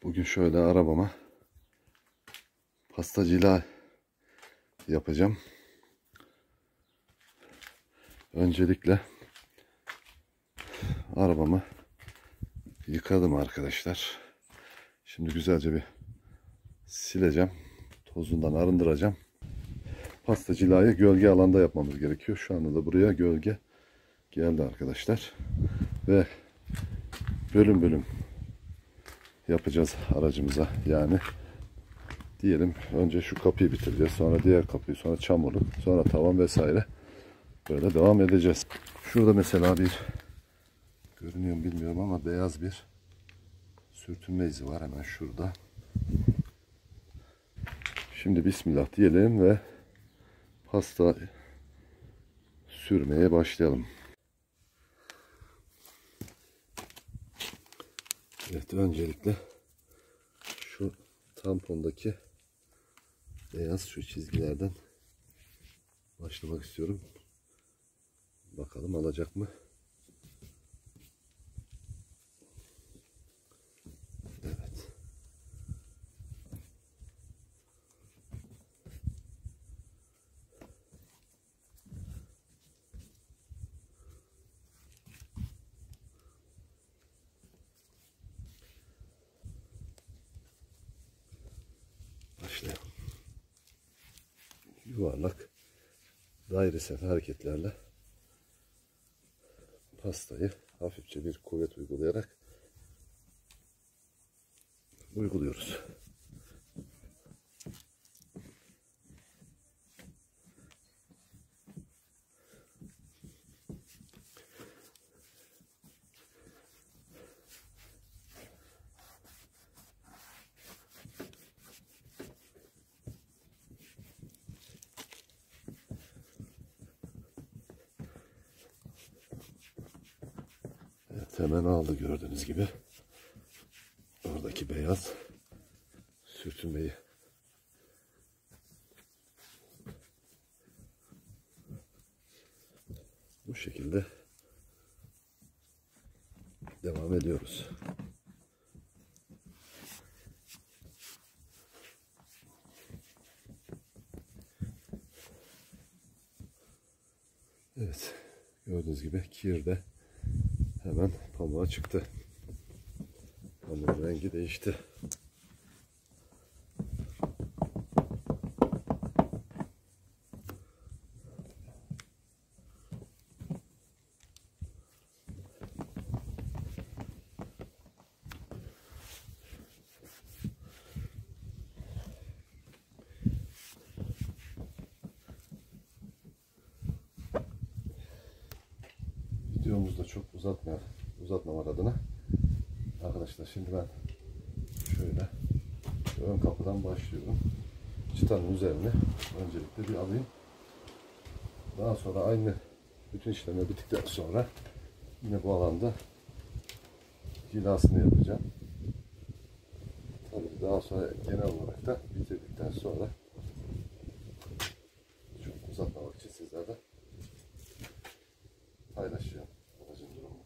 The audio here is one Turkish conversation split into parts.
Bugün şöyle arabama pastacıyla yapacağım. Öncelikle arabamı yıkadım arkadaşlar. Şimdi güzelce bir sileceğim. Tozundan arındıracağım. Pastacılayı gölge alanda yapmamız gerekiyor. Şu anda da buraya gölge geldi arkadaşlar. Ve bölüm bölüm yapacağız aracımıza. Yani diyelim önce şu kapıyı bitireceğiz. Sonra diğer kapıyı, sonra çamuru, sonra tavan vesaire. Böyle devam edeceğiz. Şurada mesela bir görünüyor mu bilmiyorum ama beyaz bir sürtünme izi var hemen şurada. Şimdi bismillah diyelim ve pasta sürmeye başlayalım. Evet, öncelikle şu tampondaki beyaz şu çizgilerden başlamak istiyorum. Bakalım alacak mı? Evet. Başlayalım. Yuvarlak dairesel hareketlerle pastayı hafifçe bir kuvvet uygulayarak uyguluyoruz. Evet, hemen aldı gördüğünüz gibi. Oradaki beyaz sürtünmeyi bu şekilde devam ediyoruz. Evet, gördüğünüz gibi kir de hemen pamuğa çıktı. Pamuğun rengi değişti. Videomuzu da çok uzatmamak adına arkadaşlar, şimdi ben şöyle ön kapıdan başlıyorum. Çıtanın üzerine öncelikle bir alayım. Daha sonra aynı bütün işlemler bittikten sonra yine bu alanda cilasını yapacağım. Tabii daha sonra genel olarak da bitirdikten sonra çok uzatmamak için sizlerle paylaşacağım aracın durumunu.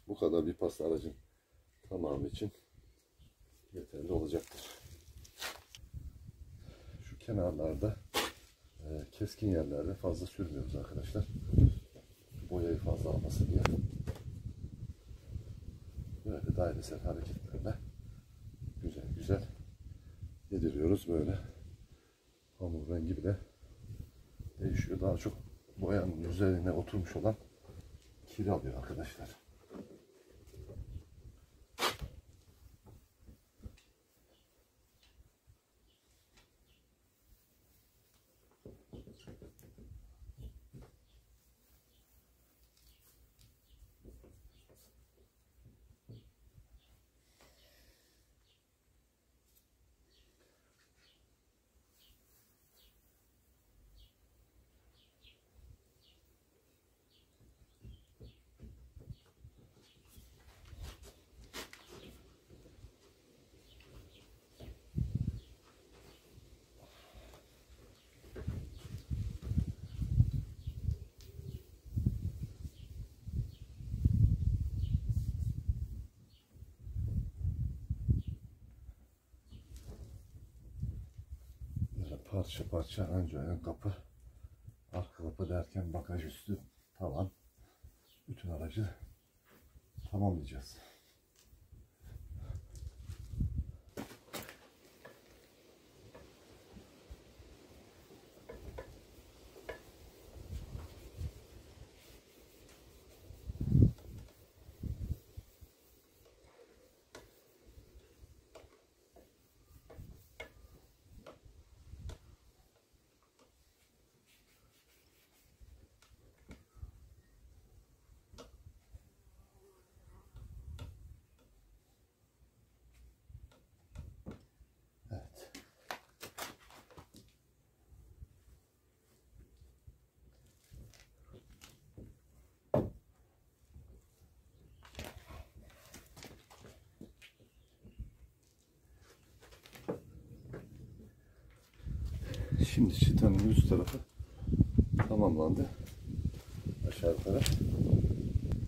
Bu kadar bir pasta aracın tamamı için yeterli olacaktır. Şu kenarlarda keskin yerlerde fazla sürmüyoruz arkadaşlar. Boyayı fazla almasın diye. Böyle dairesel hareketlerle güzel güzel yediriyoruz. Böyle hamur rengi bile değişiyor. Daha çok boyanın üzerine oturmuş olan kir alıyor arkadaşlar. parça parça önce ön kapı, arka kapı derken bagaj üstü, tavan, bütün aracı tamamlayacağız. Evet. Şimdi çıtanın üst tarafı tamamlandı. Aşağı yukarı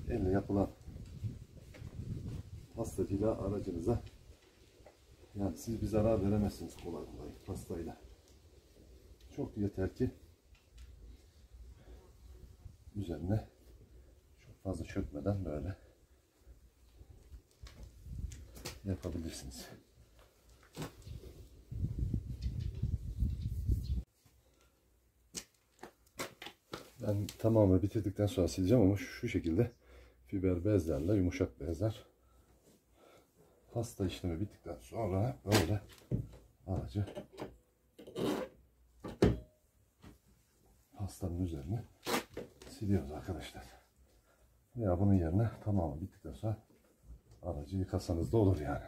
elle yapılan pastacıyla aracınıza, yani siz bir zarar veremezsiniz kolay kolay pastayla. Çok yeter ki üzerine çok fazla çökmeden böyle yapabilirsiniz. Ben tamamen bitirdikten sonra sileceğim ama şu şekilde fiber bezlerle, yumuşak bezler, pasta işlemi bittikten sonra böyle aracı pastanın üzerine siliyoruz arkadaşlar. Veya bunun yerine tamamen bittikten sonra aracı yıkasanız da olur yani.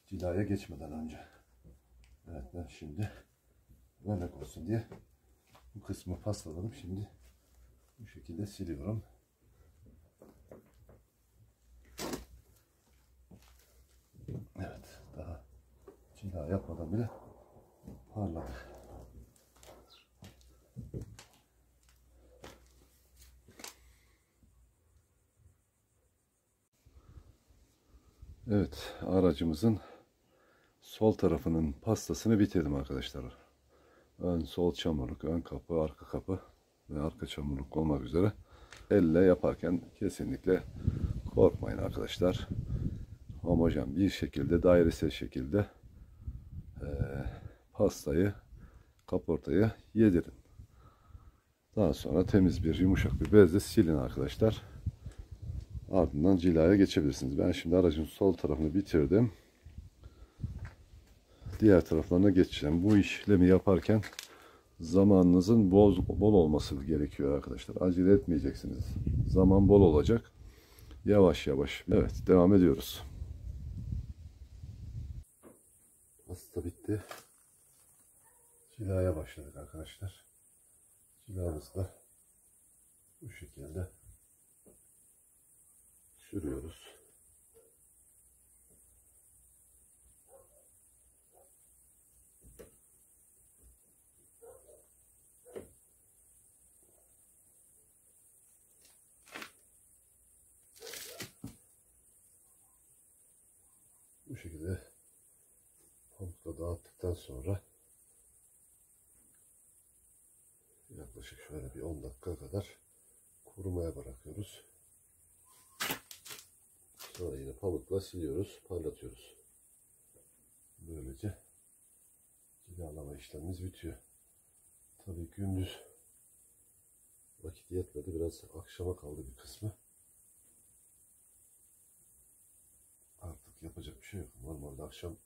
Cilaya geçmeden önce. Evet, ben şimdi örnek olsun diye bu kısmı pastaladım. Şimdi bu şekilde siliyorum. Evet, daha cila yapmadan bile parladı. Evet, aracımızın sol tarafının pastasını bitirdim arkadaşlar. Ön sol çamurluk, ön kapı, arka kapı ve arka çamurluk olmak üzere. Elle yaparken kesinlikle korkmayın arkadaşlar. Homojen bir şekilde, dairesel şekilde pastayı, kaportayı yedirin. Daha sonra temiz bir, yumuşak bir bezle silin arkadaşlar. Ardından cilaya geçebilirsiniz. Ben şimdi aracın sol tarafını bitirdim. Diğer taraflarına geçeceğim. Bu işlemi yaparken zamanınızın bol olması gerekiyor arkadaşlar. Acele etmeyeceksiniz. Zaman bol olacak. Yavaş yavaş. Evet, devam ediyoruz. Pasta bitti. Cilaya başladık arkadaşlar. Cilamızı da bu şekilde sürüyoruz. Bu şekilde pamukla dağıttıktan sonra yaklaşık şöyle bir 10 dakika kadar kurumaya bırakıyoruz. Sonra yine pamukla siliyoruz, parlatıyoruz. Böylece cilalama işlemimiz bitiyor. Tabii gündüz vakit yetmedi. Biraz akşama kaldı bir kısmı. Artık yapacak bir şey yok. Normalde akşam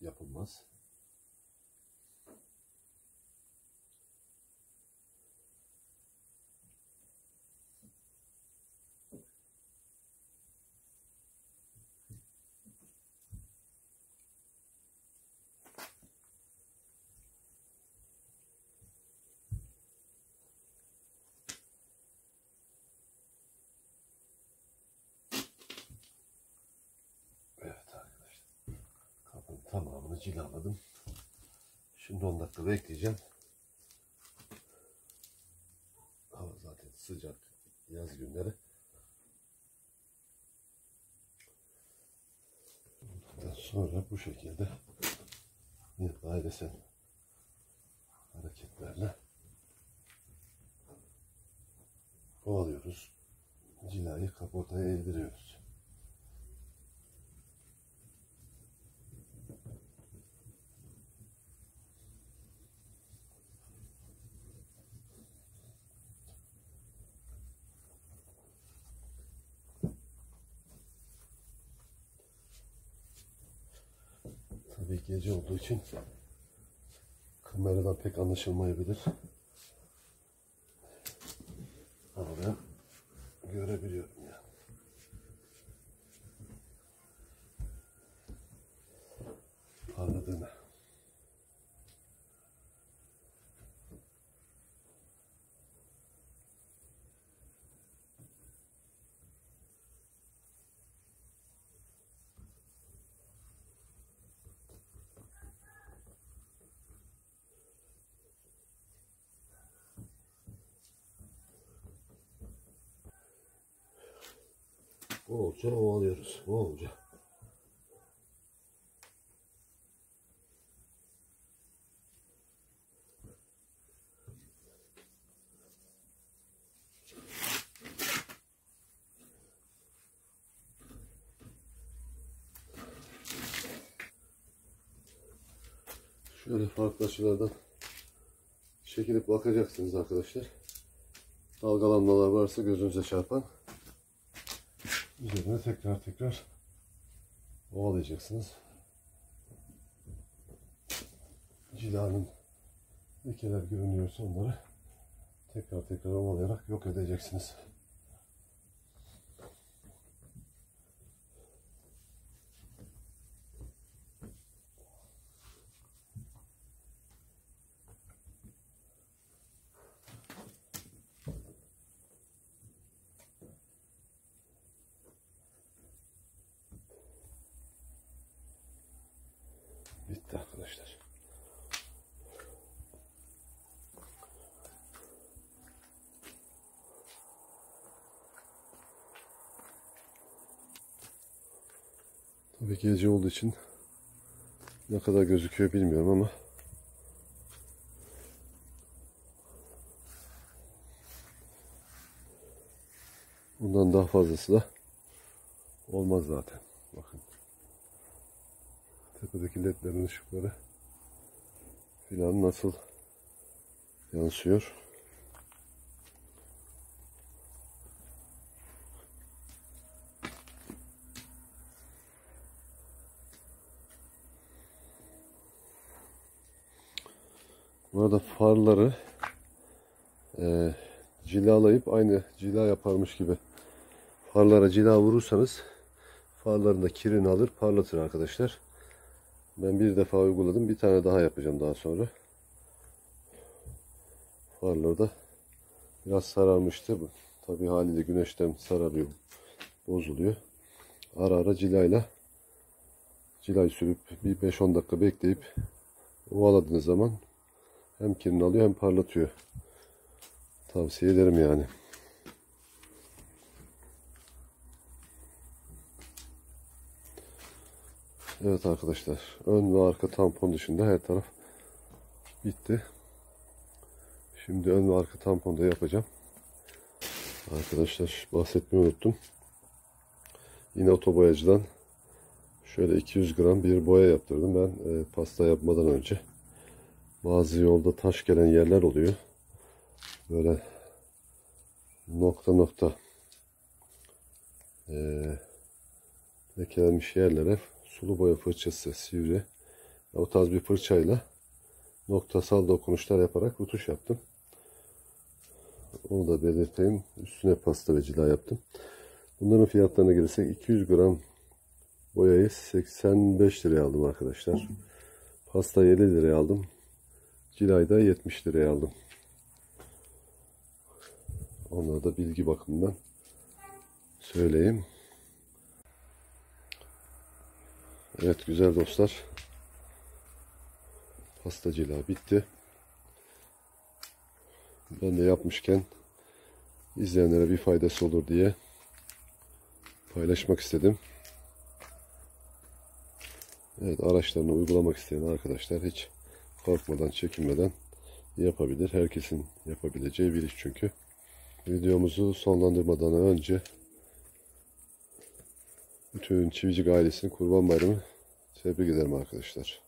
yapılmaz. Evet arkadaşlar. Kapının tamamını cilaladım. Şimdi 10 dakika bekleyeceğim. Hava zaten sıcak. Yaz günleri. Ondan sonra bu şekilde yine dairesel hareketlerle ovalıyoruz. Cilayı kaportaya eğdiriyoruz. Tabii gece olduğu için kameradan pek anlaşılmayabilir. Ama ben görebiliyorum yani. Parladığını. Bolca ovalıyoruz. Bolca. Şöyle farklı açılardan çekilip bakacaksınız arkadaşlar. Dalgalanmalar varsa gözünüze çarpan. Üzerine tekrar ovalayacaksınız. Cilanın lekeler görünüyorsa onları tekrar ovalayarak yok edeceksiniz. Bitti arkadaşlar. Tabii gece olduğu için ne kadar gözüküyor bilmiyorum ama bundan daha fazlası da olmaz zaten. Bakın. Tepedeki ledlerin ışıkları filan nasıl yansıyor. Bu arada farları cilalayıp aynı cila yaparmış gibi farlara cila vurursanız farların da kirini alır, parlatır arkadaşlar. Ben bir defa uyguladım. Bir tane daha yapacağım daha sonra. Farlar da biraz sararmıştı. Tabii haliyle güneşten sararıyor, bozuluyor. Ara ara cilayla cilayı sürüp bir 5-10 dakika bekleyip ovaladığınız zaman hem kirini alıyor hem parlatıyor. Tavsiye ederim yani. Evet arkadaşlar, ön ve arka tampon dışında her taraf bitti. Şimdi ön ve arka tamponu da yapacağım. Arkadaşlar bahsetmeyi unuttum. Yine otoboyacıdan şöyle 200 gram bir boya yaptırdım ben pasta yapmadan önce. Bazı yolda taş gelen yerler oluyor. Böyle nokta lekelenmiş yerlere sulu boya fırçası, sivri, o tarz bir fırçayla noktasal dokunuşlar yaparak rutuş yaptım. Onu da belirteyim. Üstüne pasta ve cila yaptım. Bunların fiyatlarına gelirsek 200 gram boyayı 85 liraya aldım arkadaşlar. Pasta 50 liraya aldım. Cilayı da 70 liraya aldım. Onları da bilgi bakımından söyleyeyim. Evet güzel dostlar. Pasta cila bitti. Ben de yapmışken izleyenlere bir faydası olur diye paylaşmak istedim. Evet, araçlarını uygulamak isteyen arkadaşlar hiç korkmadan, çekinmeden yapabilir. Herkesin yapabileceği bir iş çünkü. Videomuzu sonlandırmadan önce bütün Çivicik ailesinin Kurban Bayramı tebrik ederim arkadaşlar.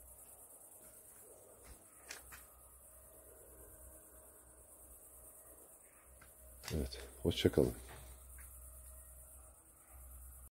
Evet, hoşça kalın.